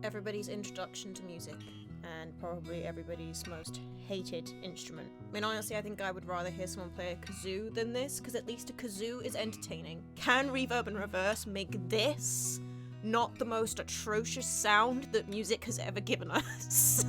everybody's introduction to music, and probably everybody's most hated instrument. I mean, honestly, I think I would rather hear someone play a kazoo than this, because at least a kazoo is entertaining. Can reverb and reverse make this not the most atrocious sound that music has ever given us?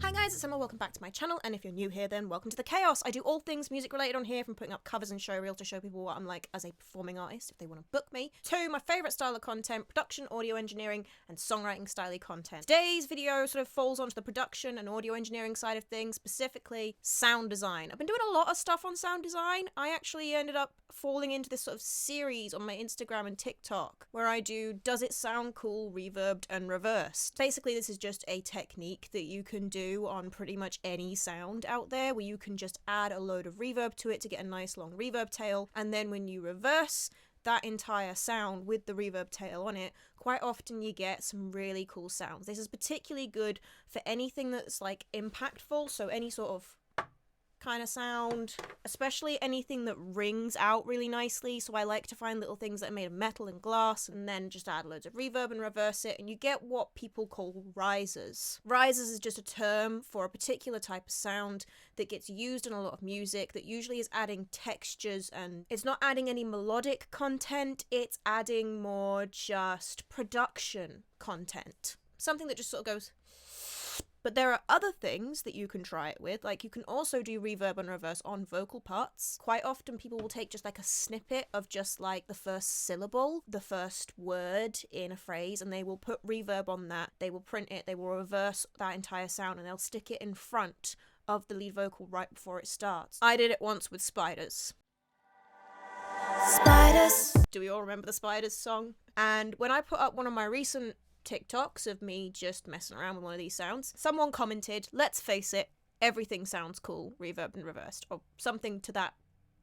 Hi guys, it's Emma, welcome back to my channel, and if you're new here then welcome to the chaos. I do all things music related on here, from putting up covers and showreels to show people what I'm like as a performing artist if they want to book me, to my favourite style of content, production, audio engineering and songwriting style content. Today's video sort of falls onto the production and audio engineering side of things, specifically sound design. I've been doing a lot of stuff on sound design. I actually ended up falling into this sort of series on my Instagram and TikTok where I do does it sound cool, reverbed and reversed. Basically this is just a technique that you can do on pretty much any sound out there, where you can just add a load of reverb to it to get a nice long reverb tail, and then when you reverse that entire sound with the reverb tail on it, quite often you get some really cool sounds. This is particularly good for anything that's like impactful, so any sort of kind of sound, especially anything that rings out really nicely. So I like to find little things that are made of metal and glass and then just add loads of reverb and reverse it, and you get what people call risers. Risers is just a term for a particular type of sound that gets used in a lot of music that usually is adding textures, and it's not adding any melodic content, it's adding more just production content. Something that just sort of goes. But there are other things that you can try it with, like you can also do reverb and reverse on vocal parts. Quite often people will take just like a snippet of just like the first syllable, the first word in a phrase, and they will put reverb on that, they will print it, they will reverse that entire sound, and they'll stick it in front of the lead vocal right before it starts. I did it once with Spiders. Spiders. Do we all remember the Spiders song? And when I put up one of my recent TikToks of me just messing around with one of these sounds, someone commented, let's face it, everything sounds cool, reverb and reversed, or something to that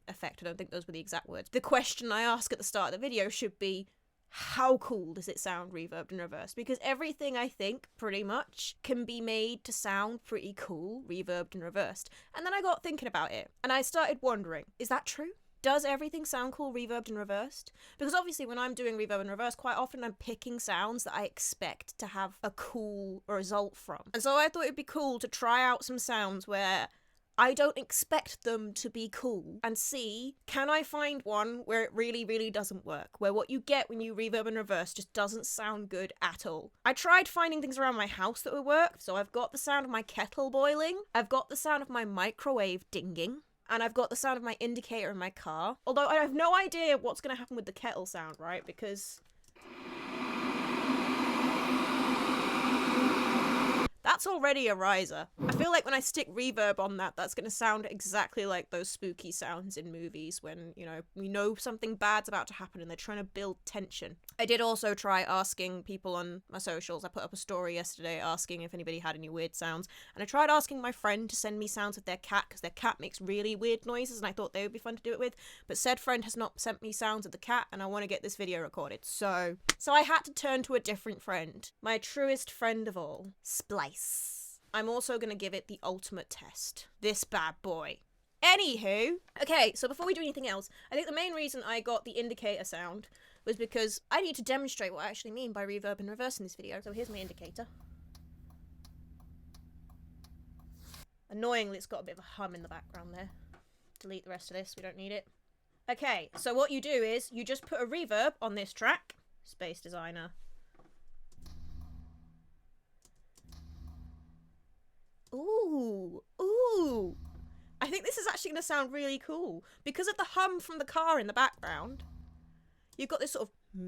effect. I don't think those were the exact words. The question I ask at the start of the video should be, how cool does it sound reverbed and reversed? Because everything, I think, pretty much can be made to sound pretty cool, reverbed and reversed. And then I got thinking about it, and I started wondering, is that true? Does everything sound cool, reverbed and reversed? Because obviously when I'm doing reverb and reverse, quite often I'm picking sounds that I expect to have a cool result from. And so I thought it'd be cool to try out some sounds where I don't expect them to be cool, and see, can I find one where it really, really doesn't work? Where what you get when you reverb and reverse just doesn't sound good at all. I tried finding things around my house that would work. So I've got the sound of my kettle boiling. I've got the sound of my microwave dinging. And I've got the sound of my indicator in my car. Although I have no idea what's going to happen with the kettle sound, right? Because that's already a riser. I feel like when I stick reverb on that, that's going to sound exactly like those spooky sounds in movies when, you know, we know something bad's about to happen and they're trying to build tension. I did also try asking people on my socials. I put up a story yesterday asking if anybody had any weird sounds. And I tried asking my friend to send me sounds of their cat, because their cat makes really weird noises and I thought they would be fun to do it with. But said friend has not sent me sounds of the cat, and I want to get this video recorded. So I had to turn to a different friend. My truest friend of all, Splice. I'm also going to give it the ultimate test. This bad boy. Anywho, okay, so before we do anything else, I think the main reason I got the indicator sound was because I need to demonstrate what I actually mean by reverb and reverse in this video. So here's my indicator. Annoyingly, it's got a bit of a hum in the background there. Delete the rest of this, we don't need it. Okay, so what you do is you just put a reverb on this track. Space Designer. Ooh, ooh. I think this is actually going to sound really cool. Because of the hum from the car in the background, you've got this sort of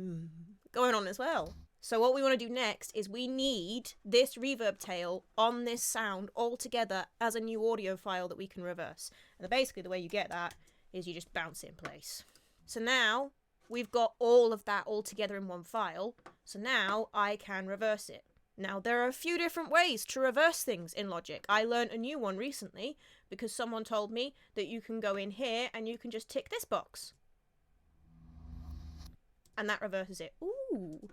going on as well. So what we want to do next is we need this reverb tail on this sound all together as a new audio file that we can reverse. And basically the way you get that is you just bounce it in place. So now we've got all of that all together in one file. So now I can reverse it. Now, there are a few different ways to reverse things in Logic. I learned a new one recently because someone told me that you can go in here and you can just tick this box. And that reverses it. Ooh.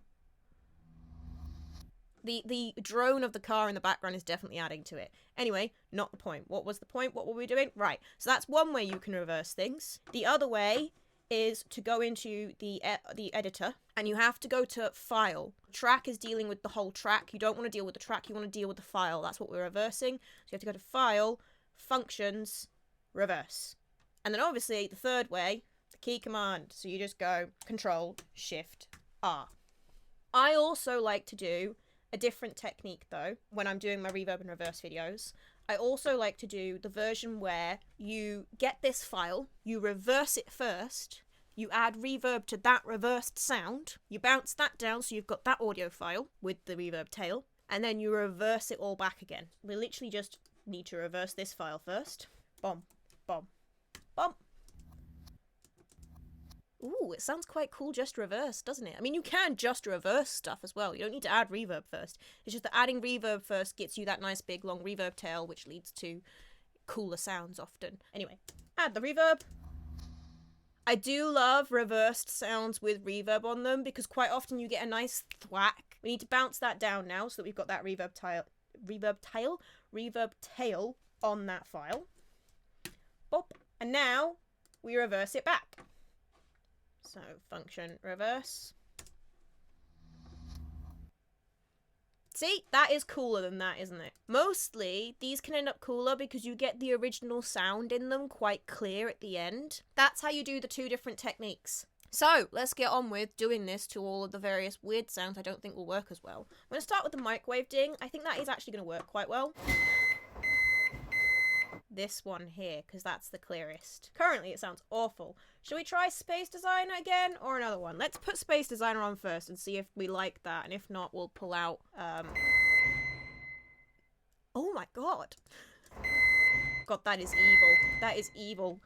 The drone of the car in the background is definitely adding to it. Anyway, not the point. What was the point? What were we doing? Right. So that's one way you can reverse things. The other way is to go into the editor, and you have to go to File. Track is dealing with the whole track. You don't want to deal with the track, you want to deal with the file. That's what we're reversing. So you have to go to File, Functions, Reverse. And then obviously the third way, the key command. So you just go Control, Shift, R. I also like to do a different technique though when I'm doing my reverb and reverse videos. I also like to do the version where you get this file, you reverse it first, you add reverb to that reversed sound, you bounce that down so you've got that audio file with the reverb tail, and then you reverse it all back again. We literally just need to reverse this file first. Bom, bom, bom. Ooh, it sounds quite cool just reversed, doesn't it? I mean, you can just reverse stuff as well. You don't need to add reverb first. It's just that adding reverb first gets you that nice big long reverb tail, which leads to cooler sounds often. Anyway, add the reverb. I do love reversed sounds with reverb on them because quite often you get a nice thwack. We need to bounce that down now so that we've got that reverb tail on that file. Bop. And now we reverse it back. So, function, reverse. See, that is cooler than that, isn't it? Mostly, these can end up cooler because you get the original sound in them quite clear at the end. That's how you do the two different techniques. So, let's get on with doing this to all of the various weird sounds I don't think will work as well. I'm going to start with the microwave ding. I think that is actually going to work quite well. This one here, because that's the clearest. Currently, it sounds awful. Should we try Space Designer again, or another one? Let's put Space Designer on first and see if we like that, and if not, we'll pull out, Oh my god. God, that is evil. That is evil.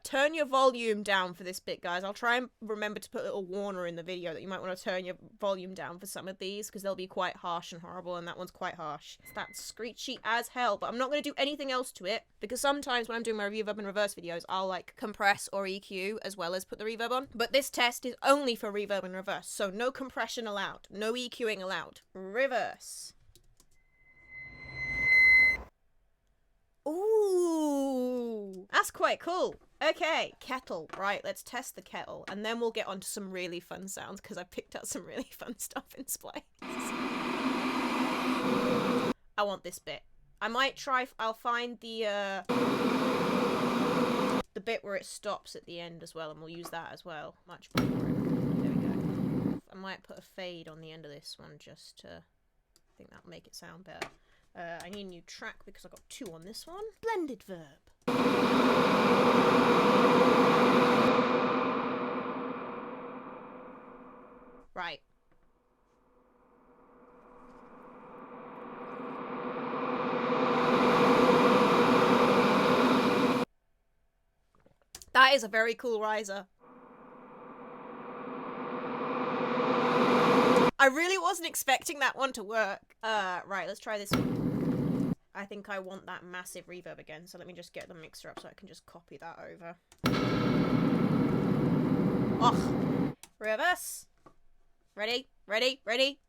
Turn your volume down for this bit, guys. I'll try and remember to put a little warner in the video that you might want to turn your volume down for some of these, because they'll be quite harsh and horrible, and that one's quite harsh. That's screechy as hell, but I'm not going to do anything else to it, because sometimes when I'm doing my reverb and reverse videos, I'll, like, compress or EQ as well as put the reverb on. But this test is only for reverb and reverse, so no compression allowed, no EQing allowed. Reverse. Ooh, that's quite cool. Okay, kettle. Right, let's test the kettle, and then we'll get on to some really fun sounds, because I picked out some really fun stuff in Splice. I want this bit. I might try, I'll find the bit where it stops at the end as well, and we'll use that as well. Much more. There we go. I might put a fade on the end of this one, just to, I think that'll make it sound better. I need a new track because I've got 2 on this one. Blended verb. Right. That is a very cool riser. I really wasn't expecting that one to work. Right, let's try this one. I think I want that massive reverb again, so let me just get the mixer up so I can just copy that over. Oh, reverse. Ready, ready, ready.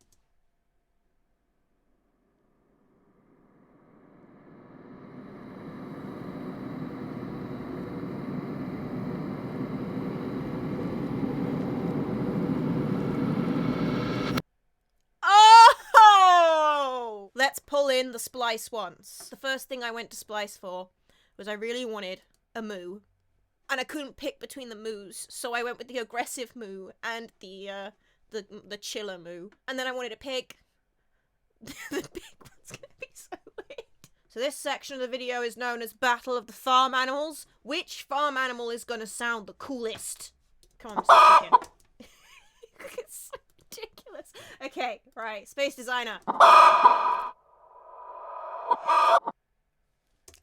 Let's pull in the splice once. The first thing I went to splice for was I really wanted a moo, and I couldn't pick between the moos, so I went with the aggressive moo and the chiller moo, and then I wanted a pig. The pig one's gonna be so weird. So this section of the video is known as Battle of the Farm Animals. Which farm animal is gonna sound the coolest? Come on, Mr. Chicken. It's so ridiculous. Okay, right, Space Designer.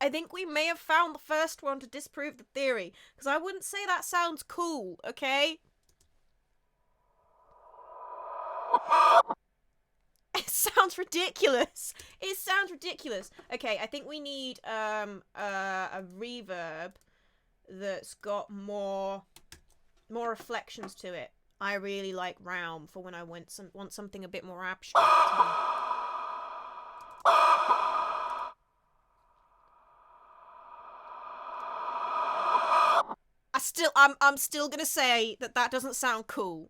I think we may have found the first one to disprove the theory, because I wouldn't say that sounds cool, okay? It sounds ridiculous. It sounds ridiculous. Okay, I think we need a reverb that's got more reflections to it. I really like Realm for when I want something a bit more abstract. I'm still gonna say that that doesn't sound cool.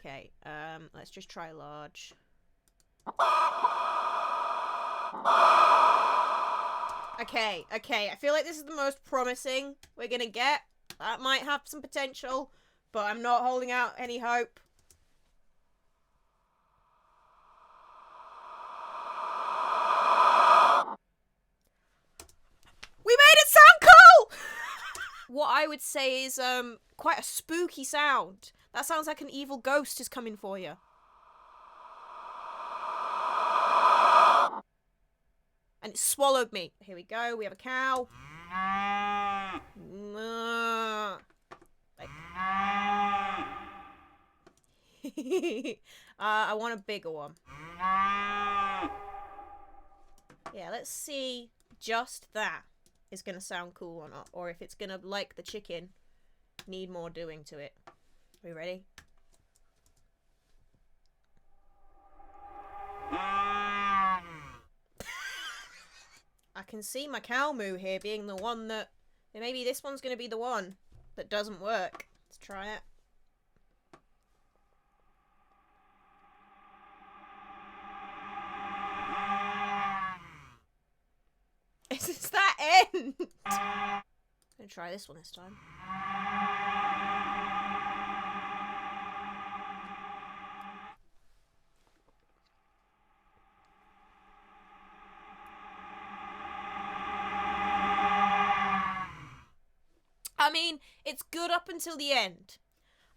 Okay, let's just try large. Okay, I feel like this is the most promising we're gonna get. That might have some potential, but I'm not holding out any hope. We made it sound cool! What I would say is, quite a spooky sound. That sounds like an evil ghost is coming for you. And it swallowed me. Here we go, we have a cow. I want a bigger one. Yeah, let's see just that is gonna sound cool or not, or if it's gonna, like the chicken, need more doing to it. Are we ready? I can see my cow moo here being the one that... Maybe this one's gonna be the one that doesn't work. Let's try it. Is that end? I'm gonna try this one this time. I mean, it's good up until the end.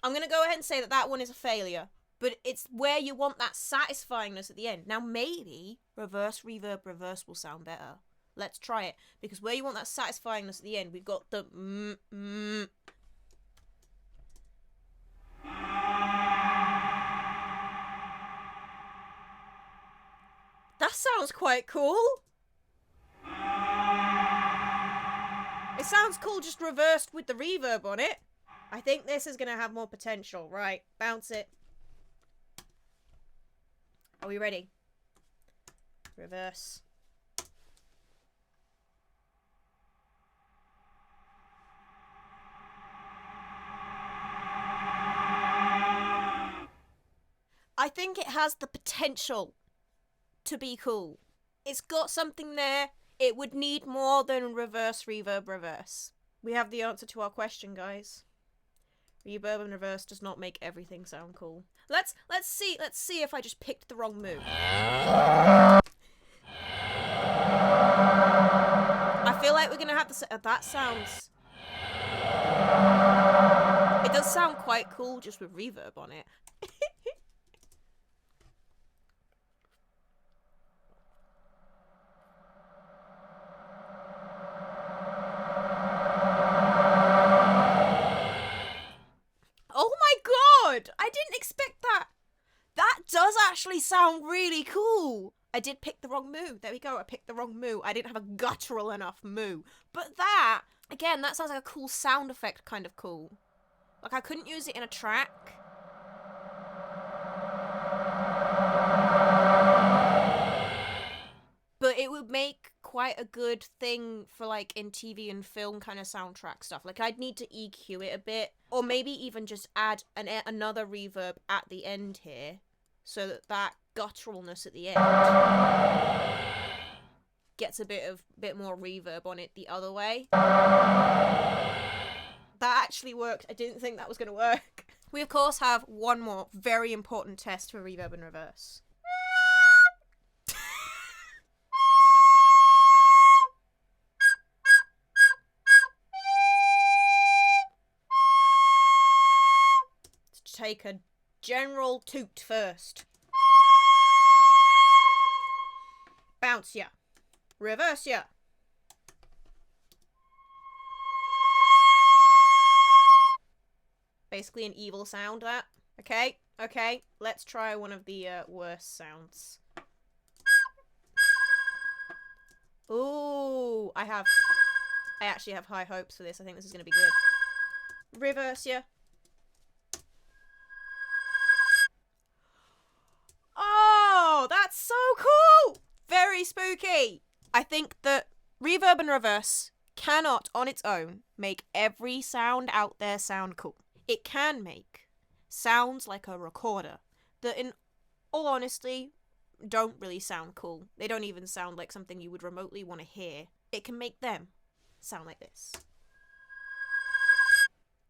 I'm gonna go ahead and say that that one is a failure. But it's where you want that satisfyingness at the end. Now maybe reverse, reverb, reverse will sound better. Let's try it. Because where you want that satisfyingness at the end, we've got the That sounds quite cool. It sounds cool just reversed with the reverb on it. I think this is going to have more potential. Right, bounce it. Are we ready? Reverse. I think it has the potential to be cool. It's got something there. It would need more than reverse, reverb, reverse. We have the answer to our question, guys. Reverb and reverse does not make everything sound cool. Let's see if I just picked the wrong move. I feel like we're gonna have to say that sounds... It does sound quite cool just with reverb on it. Oh my god! I didn't expect that! That does actually sound really cool! I did pick the wrong moo. There we go, I picked the wrong moo. I didn't have a guttural enough moo. But that, again, that sounds like a cool sound effect kind of cool. Like, I couldn't use it in a track. But it would make quite a good thing for, like, in TV and film kind of soundtrack stuff. Like, I'd need to EQ it a bit. Or maybe even just add another reverb at the end here. So that that gutturalness at the end gets a bit more reverb on it the other way. That actually worked. I didn't think that was going to work. We, of course, have one more very important test for reverb and reverse. Take a general toot first. Bounce ya. Reverse ya. Basically an evil sound, that. Okay, okay. Let's try one of the worst sounds. Ooh, I actually have high hopes for this. I think this is going to be good. Reverse ya. Hey! I think that reverb and reverse cannot, on its own, make every sound out there sound cool. It can make sounds like a recorder that, in all honesty, don't really sound cool. They don't even sound like something you would remotely want to hear. It can make them sound like this.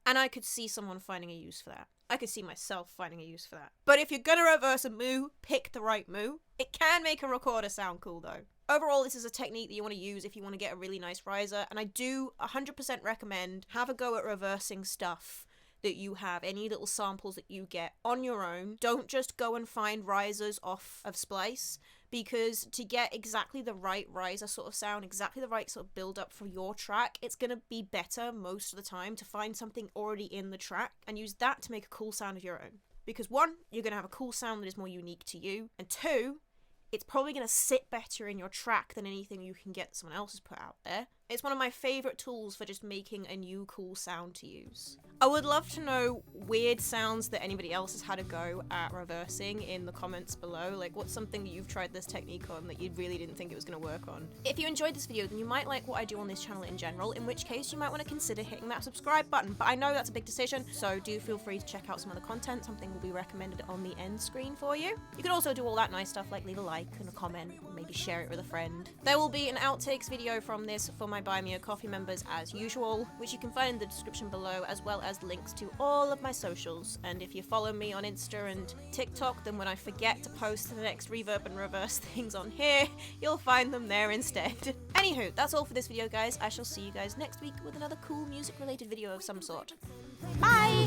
And I could see someone finding a use for that. I could see myself finding a use for that. But if you're gonna reverse a moo, pick the right moo. It can make a recorder sound cool though. Overall, this is a technique that you want to use if you want to get a really nice riser, and I do 100% recommend have a go at reversing stuff that you have, any little samples that you get on your own. Don't just go and find risers off of Splice, because to get exactly the right riser sort of sound, exactly the right sort of build up for your track, it's going to be better most of the time to find something already in the track and use that to make a cool sound of your own. Because one, you're going to have a cool sound that is more unique to you, and two, it's probably going to sit better in your track than anything you can get someone else has put out there. It's one of my favourite tools for just making a new cool sound to use. I would love to know weird sounds that anybody else has had a go at reversing in the comments below. Like, what's something that you've tried this technique on that you really didn't think it was going to work on? If you enjoyed this video, then you might like what I do on this channel in general, in which case you might want to consider hitting that subscribe button. But I know that's a big decision, so do feel free to check out some other content. Something will be recommended on the end screen for you. You can also do all that nice stuff like leave a like and a comment, or maybe share it with a friend. There will be an outtakes video from this for my Buy Me a Coffee members as usual, which you can find in the description below, as well as links to all of my socials. And if you follow me on Insta and TikTok, then when I forget to post the next reverb and reverse things on here, you'll find them there instead. Anywho, that's all for this video, guys. I shall see you guys next week with another cool music related video of some sort. Bye!